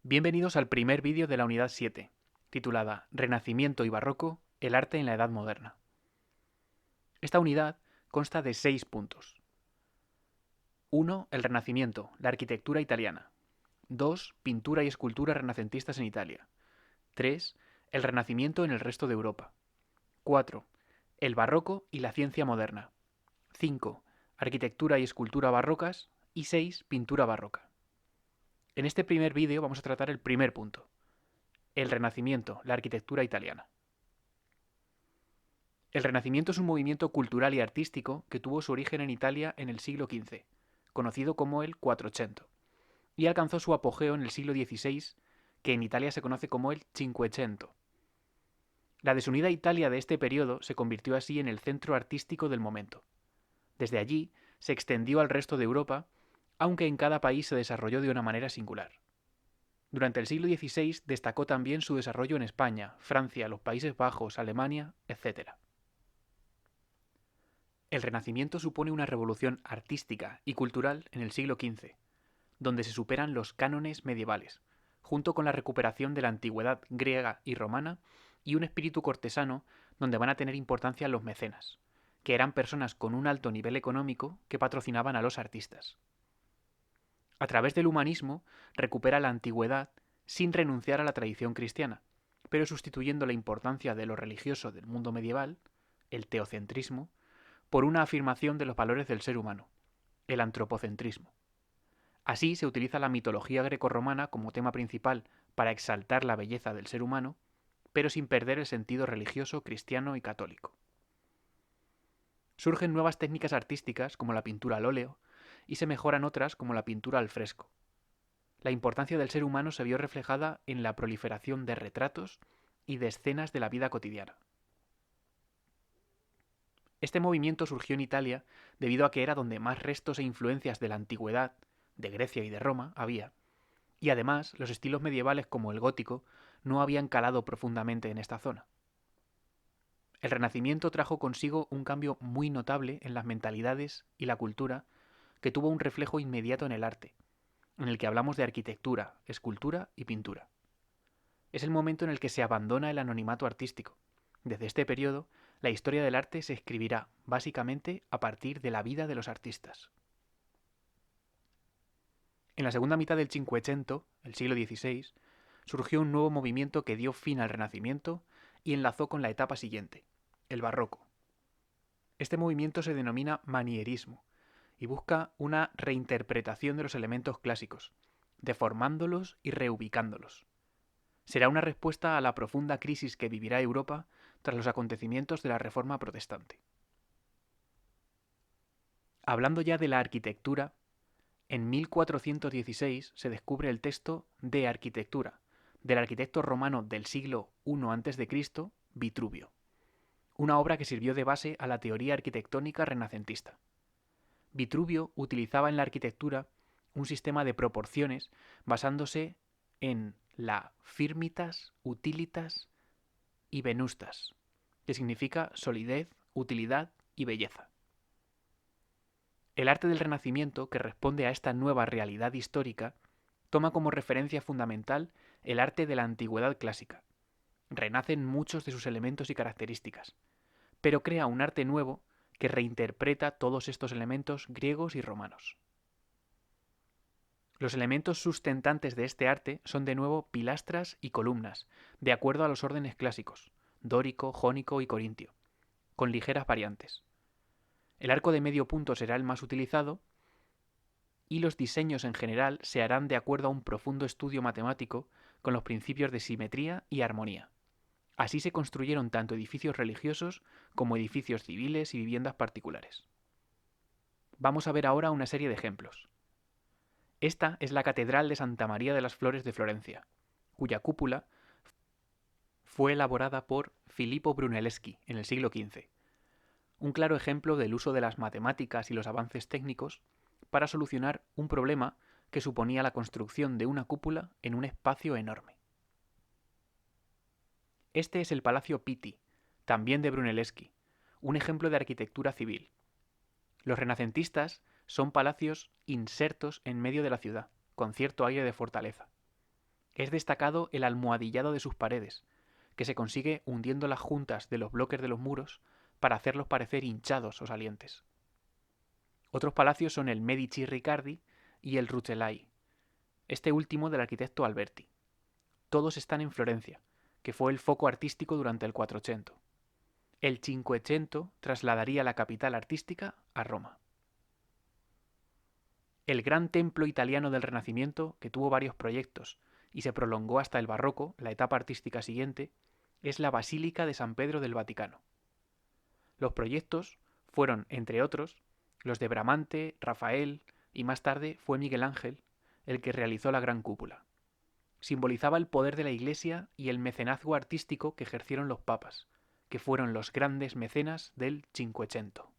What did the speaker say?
Bienvenidos al primer vídeo de la unidad 7, titulada Renacimiento y Barroco, el arte en la Edad Moderna. Esta unidad consta de 6 puntos. 1. El Renacimiento, la arquitectura italiana. 2. Pintura y escultura renacentistas en Italia. 3. El Renacimiento en el resto de Europa. 4. El Barroco y la ciencia moderna. 5. Arquitectura y escultura barrocas. Y 6. Pintura barroca. En este primer vídeo vamos a tratar el primer punto, el Renacimiento, la arquitectura italiana. El Renacimiento es un movimiento cultural y artístico que tuvo su origen en Italia en el siglo XV, conocido como el Quattrocento, y alcanzó su apogeo en el siglo XVI, que en Italia se conoce como el Cinquecento. La desunida Italia de este periodo se convirtió así en el centro artístico del momento. Desde allí se extendió al resto de Europa, aunque en cada país se desarrolló de una manera singular. Durante el siglo XVI destacó también su desarrollo en España, Francia, los Países Bajos, Alemania, etc. El Renacimiento supone una revolución artística y cultural en el siglo XV, donde se superan los cánones medievales, junto con la recuperación de la antigüedad griega y romana y un espíritu cortesano donde van a tener importancia los mecenas, que eran personas con un alto nivel económico que patrocinaban a los artistas. A través del humanismo recupera la antigüedad sin renunciar a la tradición cristiana, pero sustituyendo la importancia de lo religioso del mundo medieval, el teocentrismo, por una afirmación de los valores del ser humano, el antropocentrismo. Así se utiliza la mitología grecorromana como tema principal para exaltar la belleza del ser humano, pero sin perder el sentido religioso, cristiano y católico. Surgen nuevas técnicas artísticas como la pintura al óleo, y se mejoran otras como la pintura al fresco. La importancia del ser humano se vio reflejada en la proliferación de retratos y de escenas de la vida cotidiana. Este movimiento surgió en Italia debido a que era donde más restos e influencias de la antigüedad, de Grecia y de Roma, había, y además los estilos medievales como el gótico no habían calado profundamente en esta zona. El Renacimiento trajo consigo un cambio muy notable en las mentalidades y la cultura que tuvo un reflejo inmediato en el arte, en el que hablamos de arquitectura, escultura y pintura. Es el momento en el que se abandona el anonimato artístico. Desde este periodo, la historia del arte se escribirá básicamente a partir de la vida de los artistas. En la segunda mitad del Cinquecento, el siglo XVI, surgió un nuevo movimiento que dio fin al Renacimiento y enlazó con la etapa siguiente, el Barroco. Este movimiento se denomina manierismo y busca una reinterpretación de los elementos clásicos, deformándolos y reubicándolos. Será una respuesta a la profunda crisis que vivirá Europa tras los acontecimientos de la Reforma Protestante. Hablando ya de la arquitectura, en 1416 se descubre el texto De Arquitectura, del arquitecto romano del siglo I a.C., Vitruvio, una obra que sirvió de base a la teoría arquitectónica renacentista. Vitruvio utilizaba en la arquitectura un sistema de proporciones basándose en la firmitas, utilitas y venustas, que significa solidez, utilidad y belleza. El arte del Renacimiento, que responde a esta nueva realidad histórica, toma como referencia fundamental el arte de la antigüedad clásica. Renacen muchos de sus elementos y características, pero crea un arte nuevo que reinterpreta todos estos elementos griegos y romanos. Los elementos sustentantes de este arte son de nuevo pilastras y columnas, de acuerdo a los órdenes clásicos, dórico, jónico y corintio, con ligeras variantes. El arco de medio punto será el más utilizado y los diseños en general se harán de acuerdo a un profundo estudio matemático con los principios de simetría y armonía. Así se construyeron tanto edificios religiosos como edificios civiles y viviendas particulares. Vamos a ver ahora una serie de ejemplos. Esta es la Catedral de Santa María de las Flores de Florencia, cuya cúpula fue elaborada por Filippo Brunelleschi en el siglo XV. Un claro ejemplo del uso de las matemáticas y los avances técnicos para solucionar un problema que suponía la construcción de una cúpula en un espacio enorme. Este es el Palacio Pitti, también de Brunelleschi, un ejemplo de arquitectura civil. Los renacentistas son palacios insertos en medio de la ciudad, con cierto aire de fortaleza. Es destacado el almohadillado de sus paredes, que se consigue hundiendo las juntas de los bloques de los muros para hacerlos parecer hinchados o salientes. Otros palacios son el Medici Riccardi y el Rucellai, este último del arquitecto Alberti. Todos están en Florencia, que fue el foco artístico durante el Quattrocento. El Cinquecento trasladaría la capital artística a Roma. El gran templo italiano del Renacimiento, que tuvo varios proyectos y se prolongó hasta el Barroco, la etapa artística siguiente, es la Basílica de San Pedro del Vaticano. Los proyectos fueron, entre otros, los de Bramante, Rafael y más tarde fue Miguel Ángel el que realizó la gran cúpula. Simbolizaba el poder de la Iglesia y el mecenazgo artístico que ejercieron los papas, que fueron los grandes mecenas del Cinquecento.